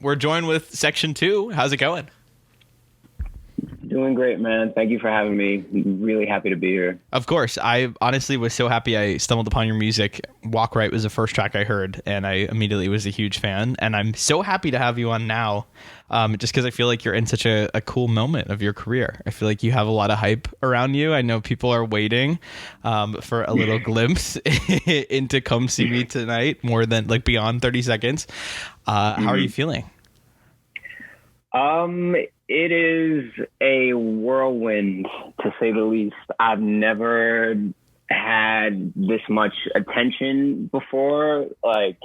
we're joined with Section 2. How's it going? Doing great, man. Thank you for having me. Really happy to be here. Of course. I honestly was so happy I stumbled upon your music. Walk Right was the first track I heard, and I immediately was a huge fan. And I'm so happy to have you on now, just because I feel like you're in such a cool moment of your career. I feel like you have a lot of hype around you. I know people are waiting for a little glimpse into Come See Me Tonight, more than like beyond 30 seconds. How are you feeling? It is a whirlwind, to say the least. I've never had this much attention before. Like,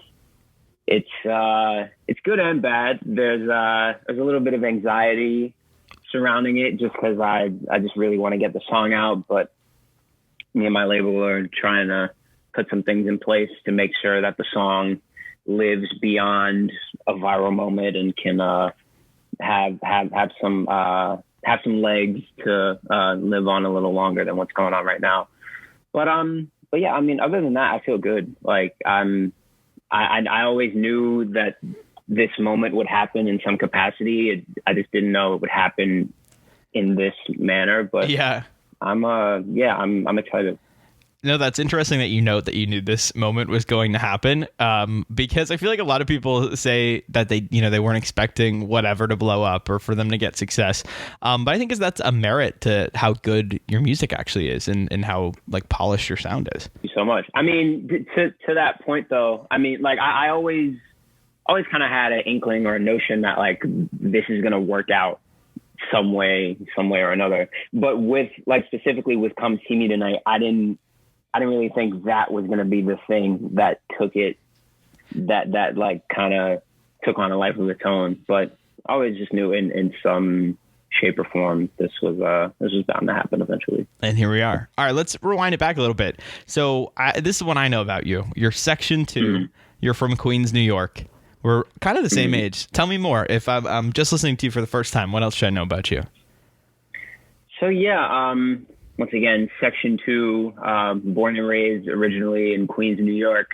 it's good and bad. There's a little bit of anxiety surrounding it, just because I just really want to get the song out. But me and my label are trying to put some things in place to make sure that the song lives beyond a viral moment and can have some legs to live on a little longer than what's going on right now. But yeah, I mean, other than that, I feel good. Like I always knew that this moment would happen in some capacity. I just didn't know it would happen in this manner. But yeah, I'm excited. No, that's interesting that you note that you knew this moment was going to happen, because I feel like a lot of people say that they weren't expecting whatever to blow up or for them to get success. But I think that's a merit to how good your music actually is and how like polished your sound is. Thank you so much. I mean, to that point though, I mean, like I always kind of had an inkling or a notion that like this is going to work out some way or another. But with like specifically with Come See Me Tonight, I didn't really think that was going to be the thing that took it, that like kind of took on a life of its own. But I always just knew in some shape or form this was bound to happen eventually. And here we are. All right, let's rewind it back a little bit. So this is what I know about you. You're Section 2. Mm-hmm. You're from Queens, New York. We're kind of the same age. Tell me more. If I'm just listening to you for the first time, what else should I know about you? So yeah, once again, Section 2, born and raised originally in Queens, New York.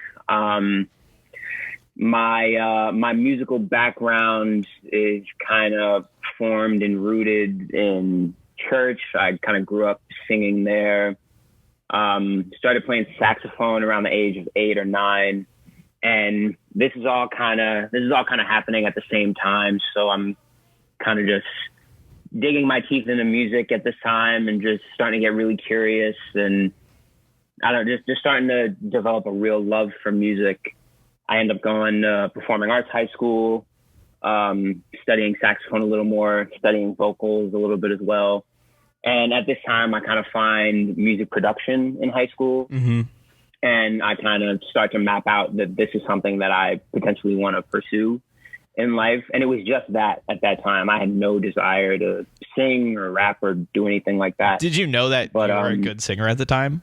My musical background is kind of formed and rooted in church. I kind of grew up singing there. Started playing saxophone around the age of 8 or 9, and this is all kind of happening at the same time. So I'm kind of just digging my teeth into music at this time and just starting to get really curious, and I don't know, just starting to develop a real love for music. I end up going to performing arts high school, studying saxophone a little more, studying vocals a little bit as well. And at this time, I kind of find music production in high school. Mm-hmm. And I kind of start to map out that this is something that I potentially want to pursue in life. And it was just that at that time. I had no desire to sing or rap or do anything like that. Did you know that you were a good singer at the time?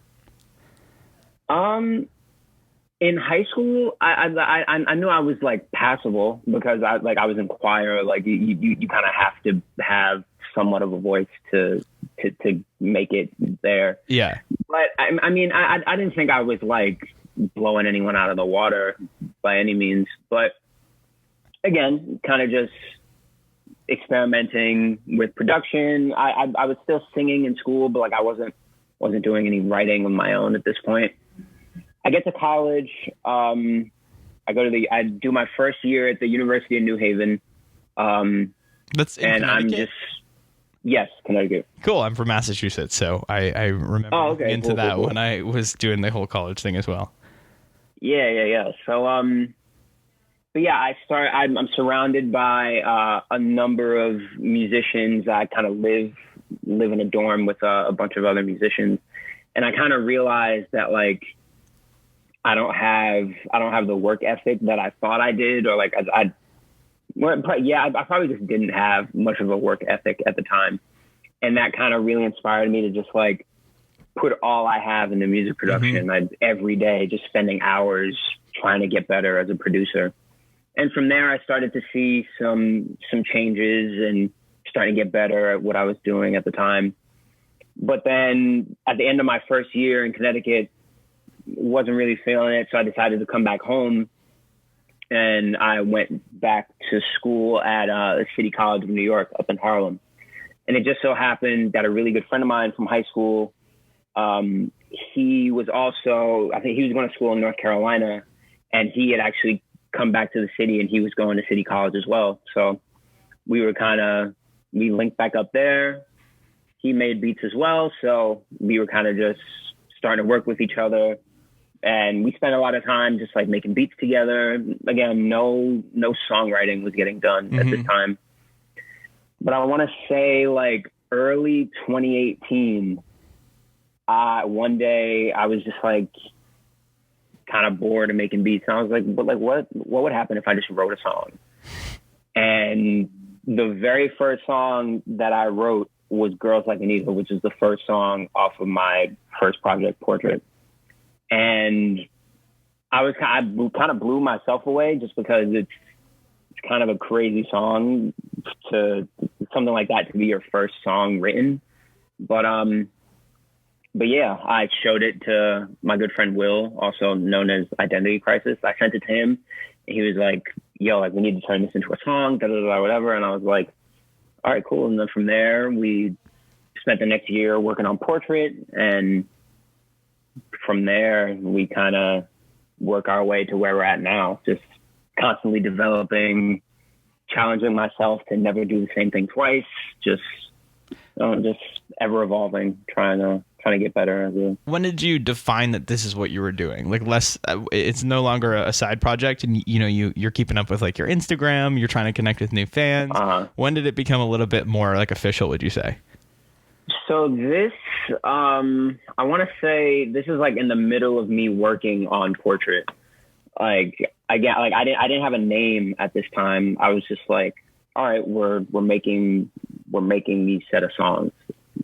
In high school, I knew I was like passable because I was in choir. Like you kind of have to have somewhat of a voice to make it there. Yeah. But I mean, I didn't think I was like blowing anyone out of the water by any means, but again, kind of just experimenting with production. I was still singing in school, but like I wasn't doing any writing of my own at this point. I get to college. I do my first year at the University of New Haven. That's in Connecticut? Yes, Connecticut. Cool. I'm from Massachusetts, so I remember into that when I was doing the whole college thing as well. Yeah. So, but yeah, I'm surrounded by a number of musicians. I kind of live in a dorm with a bunch of other musicians, and I kind of realized that like I don't have the work ethic that I thought I did, or like I probably just didn't have much of a work ethic at the time, and that kind of really inspired me to just like put all I have into music production. Mm-hmm. Every day, just spending hours trying to get better as a producer. And from there, I started to see some changes and starting to get better at what I was doing at the time. But then at the end of my first year in Connecticut, wasn't really feeling it. So I decided to come back home. and I went back to school at City College of New York up in Harlem. And it just so happened that a really good friend of mine from high school, he was also, I think he was going to school in North Carolina, and he had actually come back to the city, and he was going to City College as well. So we linked back up there. He made beats as well. So we were kind of just starting to work with each other. And we spent a lot of time just like making beats together. Again, no songwriting was getting done at this time. But I want to say like early 2018, one day I was just like kind of bored of making beats. And I was like, but like, what would happen if I just wrote a song? And the very first song that I wrote was Girls Like Anita, which is the first song off of my first project, Portrait. And I kind of blew myself away just because it's kind of a crazy song to something like that to be your first song written. But yeah, I showed it to my good friend Will, also known as Identity Crisis. I sent it to him, and he was like, yo, like we need to turn this into a song, whatever. And I was like, all right, cool. And then from there, we spent the next year working on Portrait, and from there, we kind of work our way to where we're at now, just constantly developing, challenging myself to never do the same thing twice, just ever evolving, trying to get better. When did you define that this is what you were doing? Like it's no longer a side project, and you're keeping up with like your Instagram, you're trying to connect with new fans. When did it become a little bit more like official, would you say? So this, I want to say this is like in the middle of me working on Portrait. Like I didn't have a name at this time. I was just like, all right, we're making these set of songs.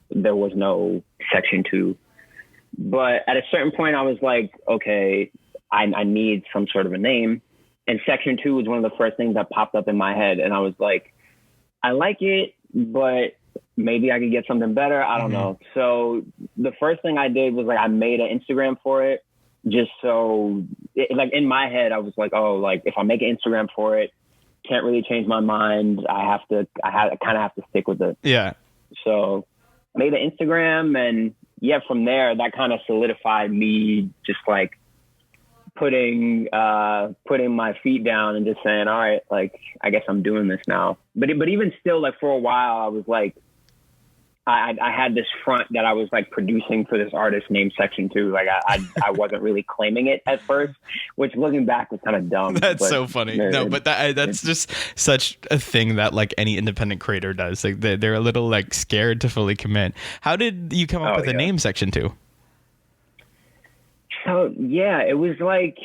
There was no section 2, but at a certain point I was like, okay, I need some sort of a name. And section 2 was one of the first things that popped up in my head. And I was like, I like it, but maybe I could get something better. I don't know. So the first thing I did was like, I made an Instagram for it, just so like in my head, I was like, oh, like if I make an Instagram for it, can't really change my mind. I kind of have to stick with it. Yeah. So made an Instagram, and yeah, from there, that kind of solidified me just like putting my feet down and just saying, all right, like, I guess I'm doing this now. But even still, like for a while, I was like, I had this front that I was like producing for this artist named sectiontoo. Like I wasn't really claiming it at first, which looking back was kind of dumb. That's so funny. No, but that's just such a thing that like any independent creator does. Like they're a little like scared to fully commit. How did you come up with the name sectiontoo? So yeah, it was like,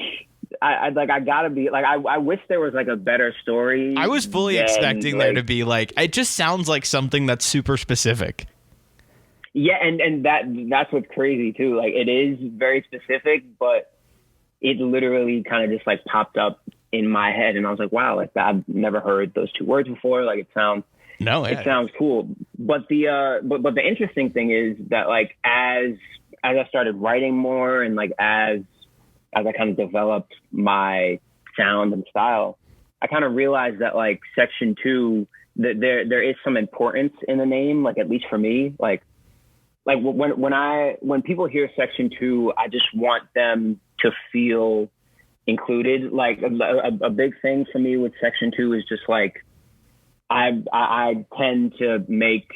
I gotta be like, I wish there was like a better story. I was fully expecting there to be like, it just sounds like something that's super specific. Yeah, and that's what's crazy too. Like it is very specific, but it literally kind of just like popped up in my head, and I was like, wow, like I've never heard those two words before. Like it sounds cool. But the interesting thing is that like as I started writing more, and like as I kind of developed my sound and style, I kind of realized that like section 2, that there is some importance in the name, like at least for me, like when people hear section 2, I just want them to feel included. Like a big thing for me with section 2 is just like, I tend to make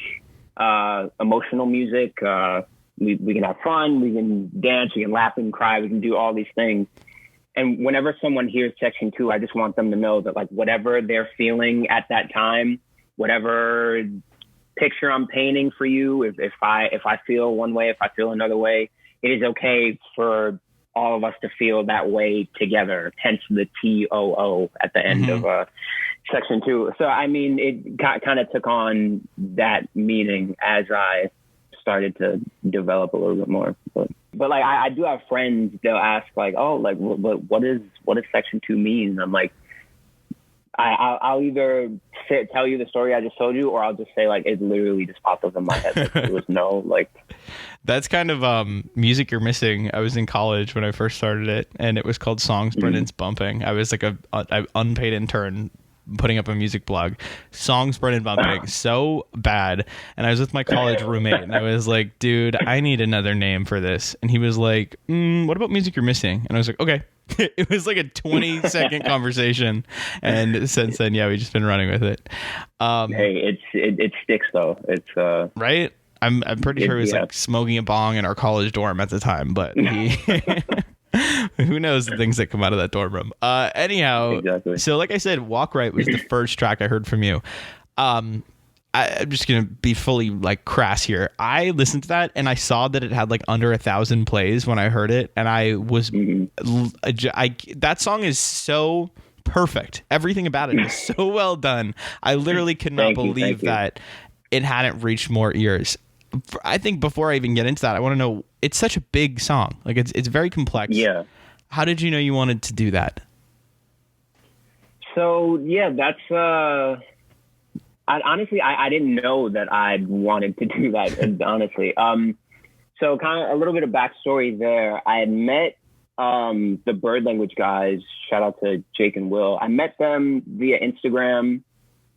emotional music. We can have fun, we can dance, we can laugh and cry, we can do all these things. And whenever someone hears section 2, I just want them to know that like whatever they're feeling at that time, whatever picture I'm painting for you, if I feel one way, if I feel another way, it is okay for all of us to feel that way together. Hence the TOO at the end of section 2. So I mean, it kind of took on that meaning as I started to develop a little bit more. But like I do have friends, they'll ask like, oh, like what does section 2 mean? I'm like, I'll either tell you the story I just told you, or I'll just say like it literally just popped up in my head. Like, there was no like. That's kind of music you're missing. I was in college when I first started it, and it was called Songs Brennan's Bumping. I was like a unpaid intern putting up a music blog. Songs Brennan Bumping, so bad. And I was with my college roommate, and I was like, dude, I need another name for this. And he was like, what about music you're missing? And I was like, okay. It was like a 20-second conversation, and since then, yeah, we've just been running with it. Hey, it sticks though. It's right. I'm pretty sure he was like smoking a bong in our college dorm at the time, but who knows the things that come out of that dorm room. Anyhow, exactly. So like I said, Walk Right was the first track I heard from you. I'm just gonna be fully like crass here. I listened to that and I saw that it had like under 1,000 plays when I heard it, and I was that song is so perfect. Everything about it is so well done. I literally could not believe that it hadn't reached more ears. I think before I even get into that, I want to know, it's such a big song. Like it's very complex. Yeah. How did you know you wanted to do that? So yeah, that's I didn't know that I wanted to do that, honestly. So kind of a little bit of backstory there. I had met the Bird Language guys. Shout out to Jake and Will. I met them via Instagram.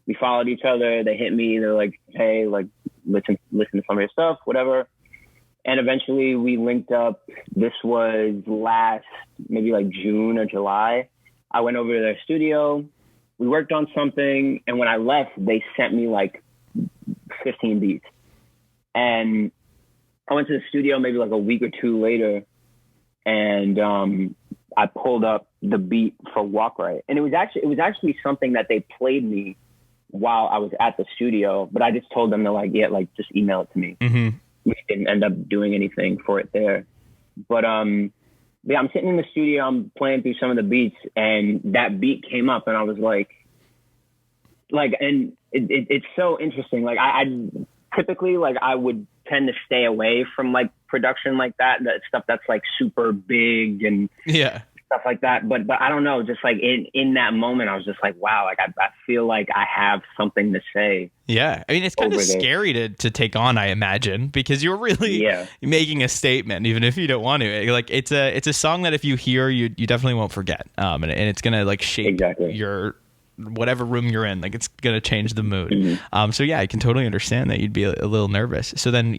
We followed each other. They hit me. They're like, hey, like, listen to some of your stuff, whatever. And eventually we linked up. This was maybe like June or July. I went over to their studio. We worked on something. And when I left, they sent me like 15 beats. And I went to the studio maybe like a week or two later. And I pulled up the beat for Walk Right. And it was actually something that they played me while I was at the studio, but I just told them to like, yeah, like just email it to me. Mm-hmm. We didn't end up doing anything for it there. But yeah, I'm sitting in the studio, I'm playing through some of the beats, and that beat came up, and I was like, and it's so interesting. Like I typically, like, I would tend to stay away from like production like that stuff that's like super big and stuff like that. But I don't know, just like in that moment, I was just like, wow, like I feel like I have something to say. Yeah. I mean, it's kind of scary to take on, I imagine, because you're really making a statement, even if you don't want to. Like it's a song that if you hear, you definitely won't forget. And it's going to like shape your whatever room you're in. Like it's going to change the mood. Mm-hmm. So yeah, I can totally understand that you'd be a little nervous. So then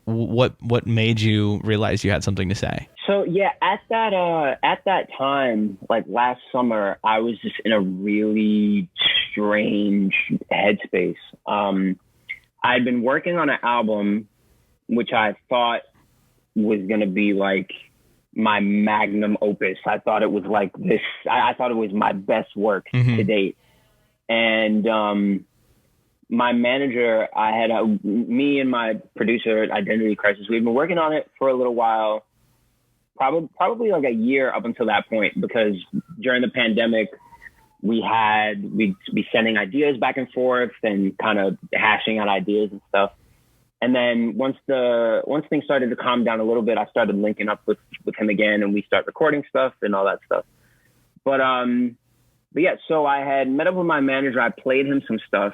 what made you realize you had something to say? So yeah, at that time, like last summer, I was just in a really strange headspace. I'd been working on an album, which I thought was going to be like my magnum opus. I thought it was like this. I thought it was my best work to date. And my manager, me and my producer at Identity Crisis, we've been working on it for a little while. Probably like a year up until that point, because during the pandemic, we'd be sending ideas back and forth and kind of hashing out ideas and stuff. And then once things started to calm down a little bit, I started linking up with him again, and we start recording stuff and all that stuff. But yeah, so I had met up with my manager. I played him some stuff,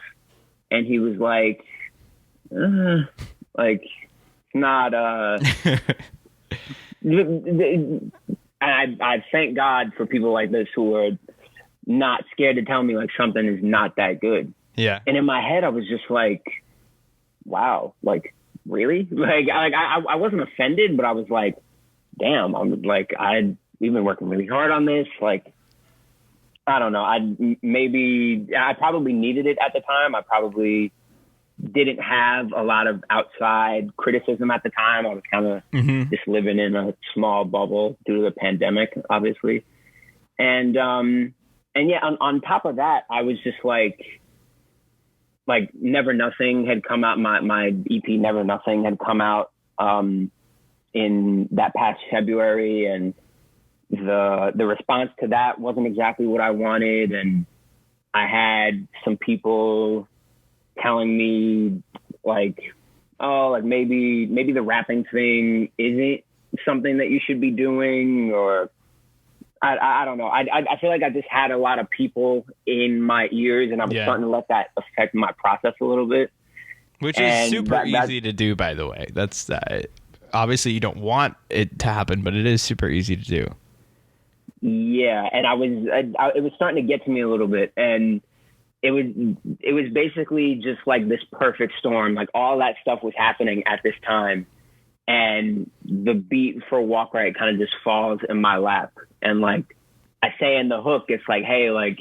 and he was like, like, not, I thank God for people like this who are not scared to tell me like something is not that good. Yeah. And in my head, I was just like, wow, like really? Like I wasn't offended, but I was like, damn, we've been working really hard on this. Like, I don't know. I probably needed it at the time. I probably didn't have a lot of outside criticism at the time. I was kind of just living in a small bubble due to the pandemic, obviously. And yeah, on top of that, I was just like Never Nothing had come out. My EP Never Nothing had come out in that past February, and the response to that wasn't exactly what I wanted. And I had some people telling me like, oh, like maybe the rapping thing isn't something that you should be doing, or I don't know. I feel like I just had a lot of people in my ears, and I was starting to let that affect my process a little bit. Which is super easy to do, by the way. That's obviously you don't want it to happen, but it is super easy to do. Yeah, and it was starting to get to me a little bit, and it was basically just like this perfect storm. Like all that stuff was happening at this time, and the beat for Walk Right kind of just falls in my lap. And like I say in the hook, it's like, hey, like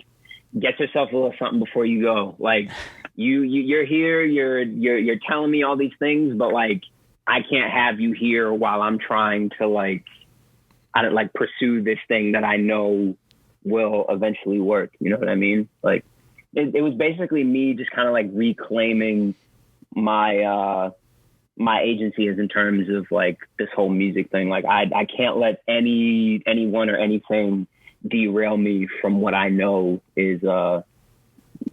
get yourself a little something before you go. Like you're here, you're telling me all these things, but like I can't have you here while I'm trying to like pursue this thing that I know will eventually work. You know what I mean? Like it was basically me just kind of like reclaiming my my agency as in terms of like this whole music thing. Like I can't let anyone or anything derail me from what I know is going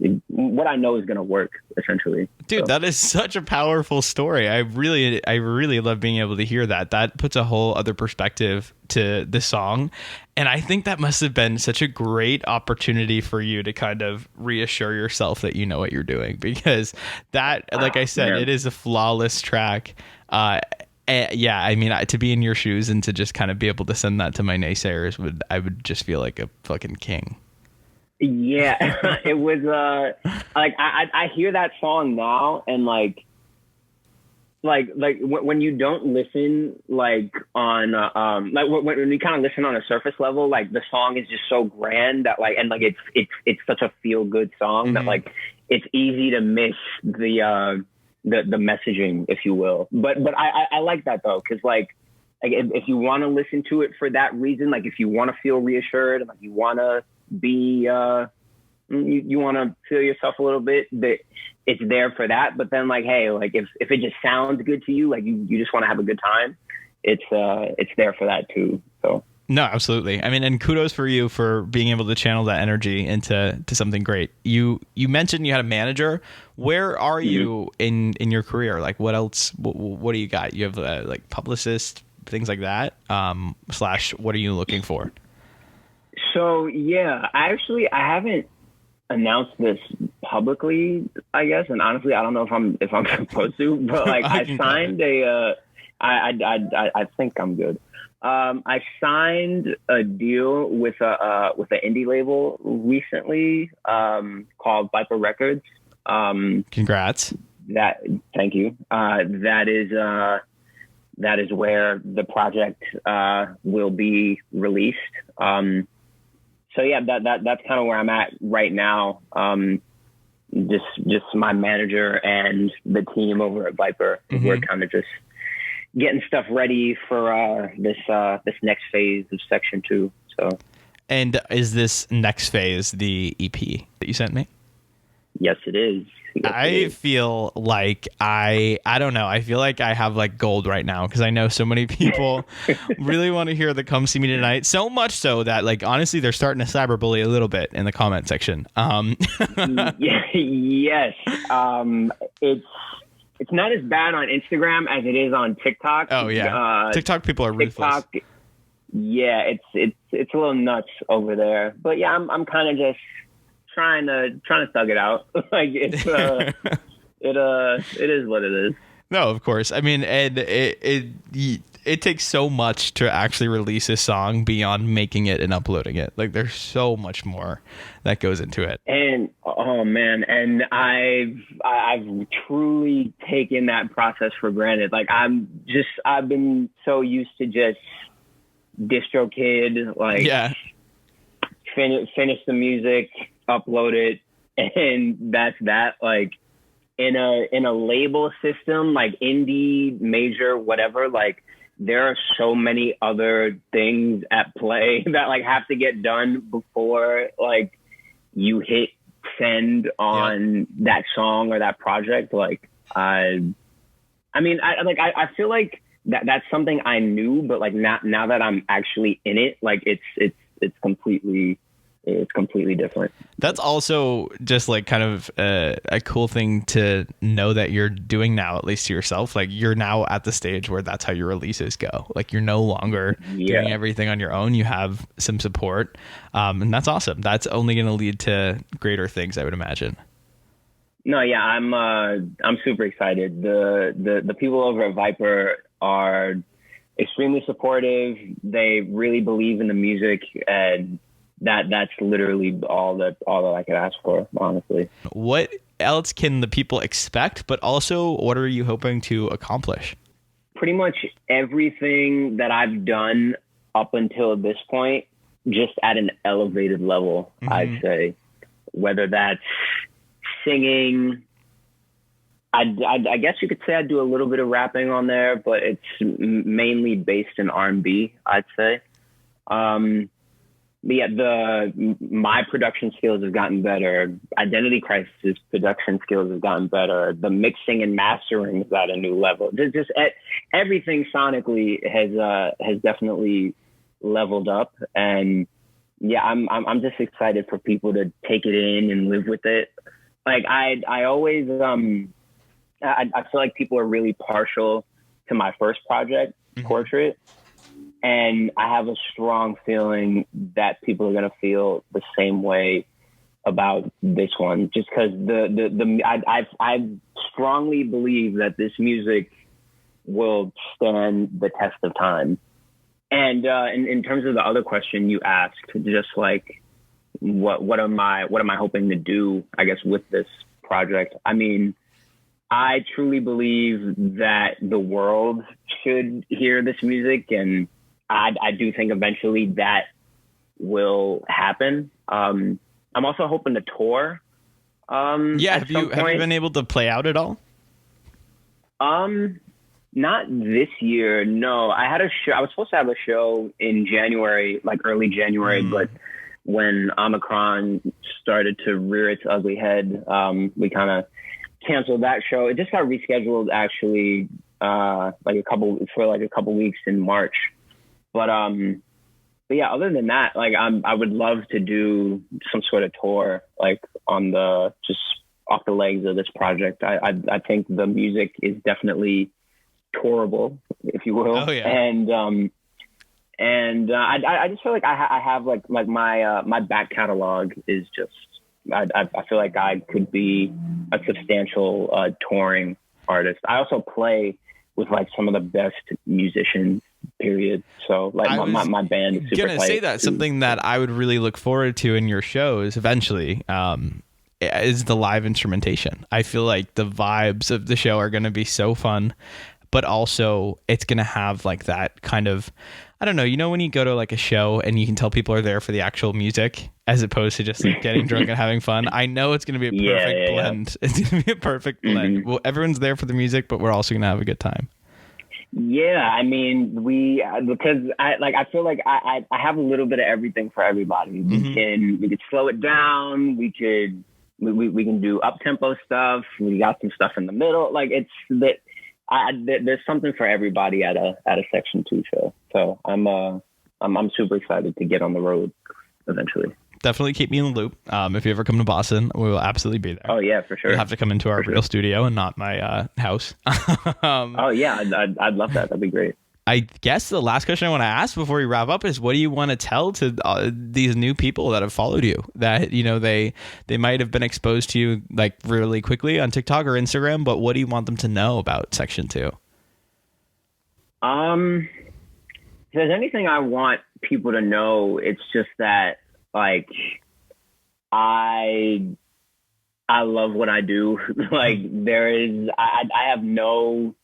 to work, essentially. Dude, so. That is such a powerful story. I really love being able to hear that. That puts a whole other perspective to the song. And I think that must have been such a great opportunity for you to kind of reassure yourself that you know what you're doing, because that, like I said, it is a flawless track. Yeah, I mean, to be in your shoes and to just kind of be able to send that to my naysayers, I would just feel like a fucking king. Yeah, it was like I hear that song now, and like when you don't listen like on like when you kind of listen on a surface level, like the song is just so grand that like, and like it's such a feel good song that like it's easy to miss the messaging, if you will. But I like that though, because like if you want to listen to it for that reason, like if you want to feel reassured and like you want to be you want to feel yourself a little bit, that it's there for that. But then like, hey, like if it just sounds good to you, like you just want to have a good time, it's there for that too. So no, absolutely. I mean, and kudos for you for being able to channel that energy into something great. You mentioned you had a manager. Where are you in your career? Like what else, what do you got? You have like publicist, things like that, / what are you looking for? So yeah, I haven't announced this publicly, I guess, and honestly, I don't know if I'm supposed to, but like I signed I think I'm good. I signed a deal with an indie label recently called Viper Records. Congrats. Thank you. That is where the project will be released. So yeah, that's kind of where I'm at right now. Just my manager and the team over at Viper. We're kind of just getting stuff ready for this next phase of Section 2. So, and is this next phase the EP that you sent me? Yes, it is. I feel like I don't know. I feel like I have like gold right now because I know so many people really want to hear the Come See Me Tonight. So much so that like honestly they're starting to cyberbully a little bit in the comment section. Yes. It's not as bad on Instagram as it is on TikTok. Oh yeah. TikTok people are ruthless. Yeah, it's a little nuts over there. But yeah, I'm kind of just trying to thug it out. Like it is what it is. No, of course. I mean, and it takes so much to actually release a song beyond making it and uploading it. Like there's so much more that goes into it. And oh man, and I've truly taken that process for granted. Like I've been so used to just DistroKid, like finish the music, upload it, and that's that. Like in a label system, like indie, major, whatever, like there are so many other things at play that like have to get done before like you hit send on that song or that project. Like I feel like that's something I knew, but like now that I'm actually in it, like it's completely it's completely different. That's also just like kind of a cool thing to know that you're doing now, at least to yourself. Like you're now at the stage where that's how your releases go. Like you're no longer doing everything on your own. You have some support. And that's awesome. That's only going to lead to greater things, I would imagine. No, yeah, I'm super excited. The people over at Viper are extremely supportive. They really believe in the music, and that's literally all that I could ask for, honestly. What else can the people expect, but also what are you hoping to accomplish? Pretty much everything that I've done up until this point, just at an elevated level, I'd say. Whether that's singing, I guess you could say I do a little bit of rapping on there, but it's mainly based in R&B, I'd say. But yeah, my production skills have gotten better. Identity Crisis production skills have gotten better. The mixing and mastering is at a new level. Just everything sonically has definitely leveled up. And yeah, I'm just excited for people to take it in and live with it. Like I always I feel like people are really partial to my first project, Portrait. And I have a strong feeling that people are going to feel the same way about this one, just because I strongly believe that this music will stand the test of time. And in terms of the other question you asked, just like what am I hoping to do, I guess, with this project? I mean, I truly believe that the world should hear this music, and I do think eventually that will happen. I'm also hoping to tour. Have you been able to play out at all? Not this year. No, I had a show. I was supposed to have a show in January, like early January, but when Omicron started to rear its ugly head, we kind of canceled that show. It just got rescheduled actually, like a couple weeks in March. But yeah, other than that, like I would love to do some sort of tour, like just off the legs of this project. I think the music is definitely tourable, if you will. Oh, yeah. And I just feel like I have like my back catalog is just, I feel like I could be a substantial touring artist. I also play with like some of the best musicians, period. So like my band is super gonna say that something that I would really look forward to in your shows eventually is the live instrumentation. I feel like the vibes of the show are going to be so fun, but also it's going to have like that kind of, I don't know, you know, when you go to like a show and you can tell people are there for the actual music as opposed to just like getting drunk and having fun. I know it's going to be a perfect blend. It's going to be a perfect blend. Well, everyone's there for the music, but we're also going to have a good time. Yeah, I mean, because I feel like I have a little bit of everything for everybody. We could slow it down. We can do up tempo stuff. We got some stuff in the middle. Like it's that. There's something for everybody at a Section 2 show. So I'm super excited to get on the road eventually. Definitely keep me in the loop. If you ever come to Boston, we will absolutely be there. Oh yeah, for sure. You'll have to come into our real studio and not my house. Oh yeah, I'd love that. That'd be great. I guess the last question I want to ask before we wrap up is, what do you want to tell to these new people that have followed you, that, you know, they might have been exposed to you like really quickly on TikTok or Instagram, but what do you want them to know about Section 2? If there's anything I want people to know, it's just that like I love what I do. Like I have no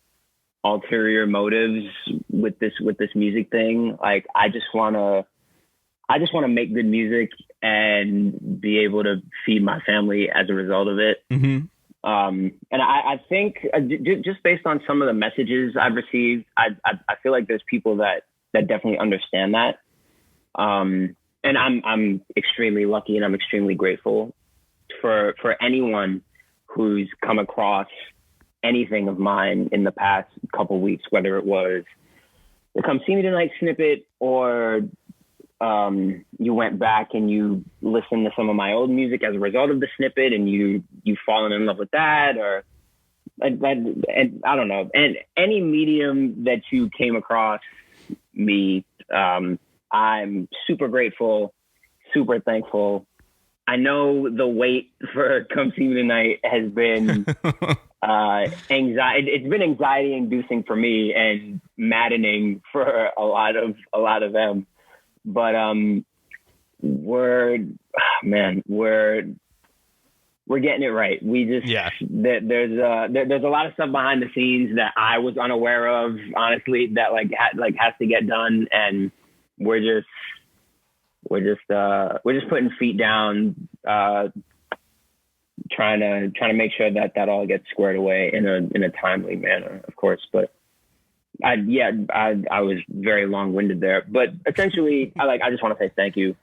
ulterior motives with this music thing. Like I just want to make good music and be able to feed my family as a result of it. And I think just based on some of the messages I've received, I feel like there's people that definitely understand that. And I'm extremely lucky and I'm extremely grateful for anyone who's come across anything of mine in the past couple weeks, whether it was the Come See Me Tonight snippet or you went back and you listened to some of my old music as a result of the snippet, and you've fallen in love with that, or and I don't know, and any medium that you came across me, I'm super grateful, super thankful. I know the wait for Come See Me Tonight has been anxiety. It's been anxiety inducing for me and maddening for a lot of them. But we're getting it right. We just there's a lot of stuff behind the scenes that I was unaware of, honestly, that has to get done, and we're just putting feet down, trying to make sure that all gets squared away in a timely manner, of course. But I was very long-winded there, but essentially I just want to say thank you.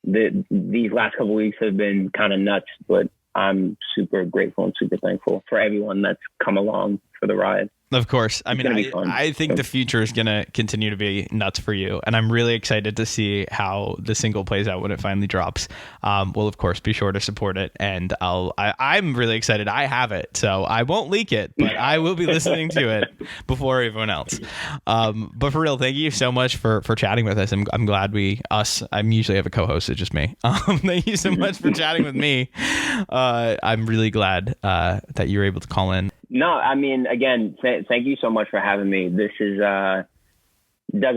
These last couple of weeks have been kind of nuts, but I'm super grateful and super thankful for everyone that's come along for the ride. Of course. I mean, I think the future is going to continue to be nuts for you. And I'm really excited to see how the single plays out when it finally drops. We'll, of course, be sure to support it. And I'm really excited. I have it, so I won't leak it, but I will be listening to it before everyone else. But for real, thank you so much for chatting with us. I'm glad I usually have a co-host. It's just me. Thank you so much for chatting with me. I'm really glad that you were able to call in. No, I mean, again, thank you so much for having me. This is doesn't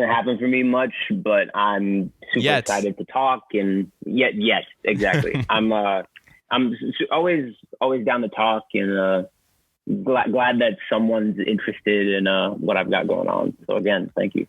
happen for me much, but I'm super excited to talk. And yes, exactly. I'm always down to talk, and glad that someone's interested in what I've got going on. So again, thank you.